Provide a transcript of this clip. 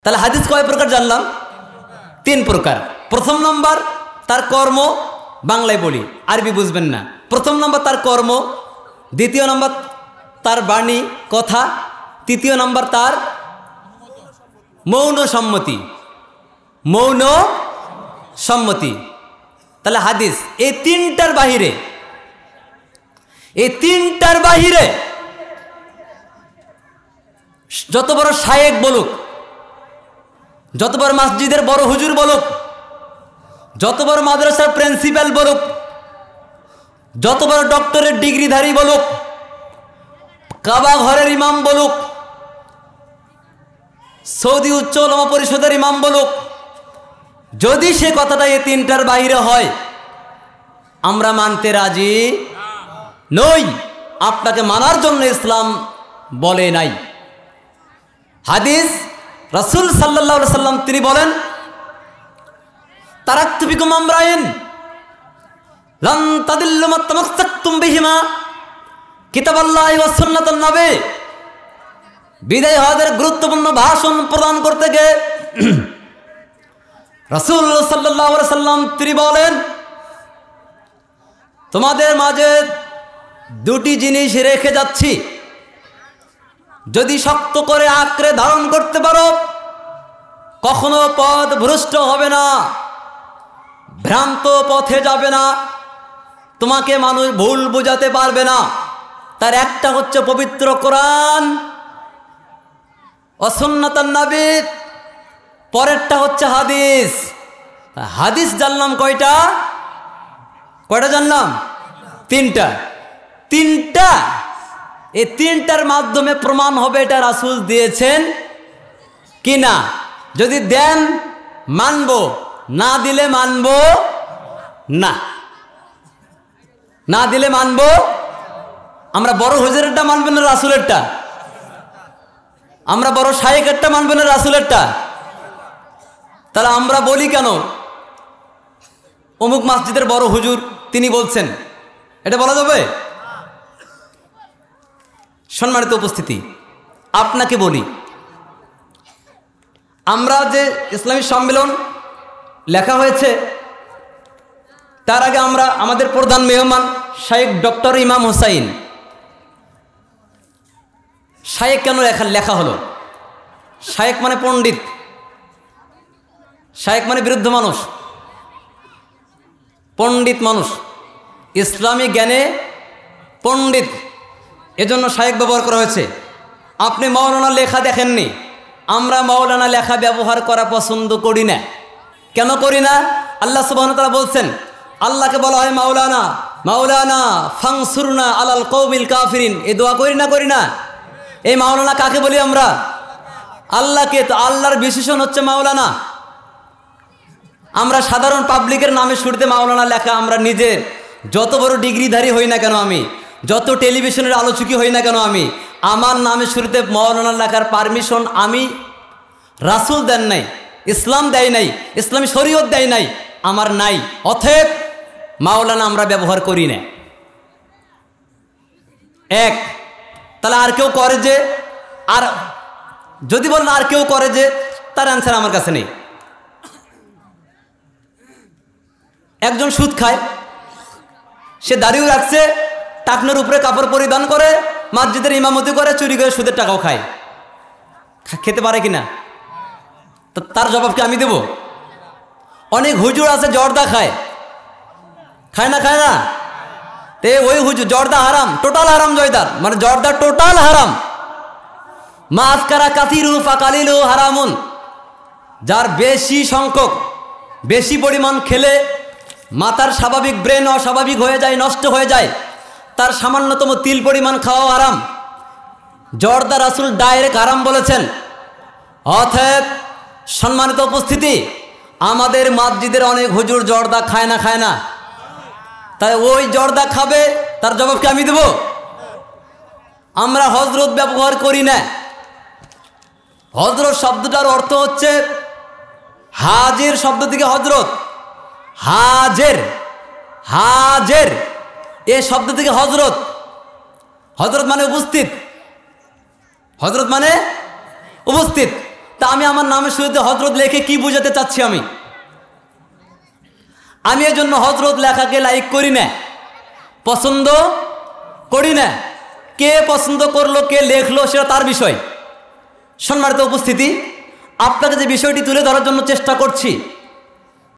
তাহলে হাদিস কয় প্রকার জানলাম? 3 প্রকার। প্রথম নম্বর তার কর্ম, বাংলায় বলি, আরবি বুঝবেন না। প্রথম নম্বর তার কর্ম, দ্বিতীয় নম্বর তার বাণী কথা, তৃতীয় নম্বর তার মৌন সম্মতি। মৌন সম্মতি। তাহলে হাদিস এই 3টার বাহিরে, এই 3টার বাহিরে যত বড় শায়েক বলুক, যত বড় মসজিদের বড় হুজুর বলুক, যত বড় মাদ্রাসার প্রিন্সিপাল বলুক, যত বড় ডক্টরের ডিগ্রিধারী বলুক, কাবা ঘরের ইমাম বলুক, সৌদি উচ্চ উলামা পরিষদের ইমাম বলুক, যদি সে কথাটা এই 3টার বাইরে হয় আমরা মানতে রাজি নই। আপনাকে মানার জন্য ইসলাম বলে নাই। হাদিস রাসূল সাল্লাল্লাহু আলাইহি সাল্লাম তিনি বলেন, তারাকতু বিকুম আমরাইন লান তাদিল্লু মা তামাসসাকতুম বিহিমা কিতাবাল্লাহি ওয়া সুন্নাতুন নবী। বিদায় হওয়ার গুরুত্বপূর্ণ ভাষণ প্রদান করতে গিয়ে রাসূল সাল্লাল্লাহু আলাইহি সাল্লাম তিনি বলেন, তোমাদের মাঝে 2টি জিনিস রেখে যাচ্ছি, যদি শক্ত করে আঁকড়ে ধারণ করতে পারো কখনো পথ ভ্রষ্ট হবে না, ভ্রান্ত পথে যাবে না, তোমাকে মানুষ ভুল বোঝাতে পারবে না। তার একটা হচ্ছে পবিত্র কোরআন ও সুন্নাতুন নবী, পরেরটা হচ্ছে হাদিস। হাদিস জানলাম কয়টা? কয়টা জানলাম? 3টা। 3টা, এই 3টার মাধ্যমে প্রমাণ হবে এটা রাসূল দিয়েছেন কিনা। যদি দেন মানব, না দিলে মানব না, না দিলে মানব। আমরা বড় হুজুরেরটা মানবেন না রাসূলেরটা? আমরা বড় শায়েখেরটা মানবেন না রাসূলেরটা? তাহলে আমরা বলি কেন অমুক মসজিদের বড় হুজুর তিনি বলছেন, এটা বলা যাবে? সম্মানিত উপস্থিতি, আপনাকে বলি, আমরা যে ইসলামী সম্মেলন লেখা হয়েছে তার আগে আমরা আমাদের প্রধান মেহমান শায়েখ ডক্টর ইমাম হোসাইন। শায়েখ কেন লেখা হলো? শায়েখ মানে পণ্ডিত, শায়েখ মানে বিরুদ্ধ মানুষ, পণ্ডিত মানুষ, ইসলামী জ্ঞানে পণ্ডিত, এজন্য শায়েখ ব্যবহার করা হয়েছে। আপনি মাওলানা লেখা দেখেননি, আমরা মাওলানা লেখা ব্যবহার করা পছন্দ করি না। কেন করি না? আল্লাহ সুবহানাহু ওয়া তাআলা বলছেন, আল্লাহকে বলা হয় মাওলানা, মাওলানা ফানসুরনা আলাল কওমিল কাফিরিন। এই দোয়া করি না? করি না? এই মাওলানা কাকে বলি আমরা? আল্লাহকে। তো আল্লাহর বিশেষণ হচ্ছে মাওলানা। আমরা সাধারণ পাবলিকের নামে শুরুতে মাওলানা লেখা, আমরা নিজের যত বড় ডিগ্রিধারী হই না কেন, আমি যত টেলিভিশনের আলোচকই হই না কেন, আমি আমার নামে শুরুতে মাওলানা লেখার পারমিশন আমি রাসূল দেন নাই, ইসলাম দেয় নাই, ইসলামী শরীয়ত দেয় নাই, আমার নাই। অতএব মাওলানা আমরা ব্যবহার করি না। এক, তাহলে আর কেউ করে যে, আর যদি বলেন আর কেউ করে যে, তার অ্যান্সার আমার কাছে নেই। একজন সুদ খায়, সে দাড়িও রাখছে, টাকনোর উপরে কাপড় পরিধান করে, মসজিদের ইমামতি করে, চুরি করে সুদের টাকাও খায়। খেতে পারে কিনা? তার জবাব কি আমি দেব? অনেক হুজুর আছে জর্দা খায়, খায় না? খায় না? তে ওই হুজুর জর্দা হারাম, টোটাল হারাম জয়দার, মানে জর্দা টোটাল হারাম। মা আফকারা কাসিরু ফাকালিলু হারামুন। যার বেশি সংখ্যক, বেশি পরিমাণ খেলে মাথার স্বাভাবিক ব্রেন অস্বাভাবিক হয়ে যায়, নষ্ট হয়ে যায়, তার সামান্যতম তিল পরিমাণ খাওয়া হারাম। জর্দা রাসূল ডাইরেক্ট হারাম বলেছেন। অতএব সম্মানিত উপস্থিতি, আমাদের মসজিদের অনেক হুজুর জর্দা খায় না? খায় না? তাই ওই জর্দা খাবে, তার জবাব কি আমি দেব? আমরা হযরত ব্যবহার করি না। হযরত শব্দটার অর্থ হচ্ছে হাজির শব্দ থেকে হযরত, হাজের, হাজের এ শব্দ থেকে হযরত। হযরত মানে উপস্থিত, হযরত মানে উপস্থিত। তা আমি আমার নামের শুরুতে হজরত লেখে কি বোঝাতে চাচ্ছি? আমি এর জন্য হজরত লেখাকে লাইক করি না, পছন্দ করি না। কে পছন্দ করলো, কে লেখলো, সেটা তার বিষয়। সম্মানিত উপস্থিতি, আপনাকে যে বিষয়টি তুলে ধরার জন্য চেষ্টা করছি,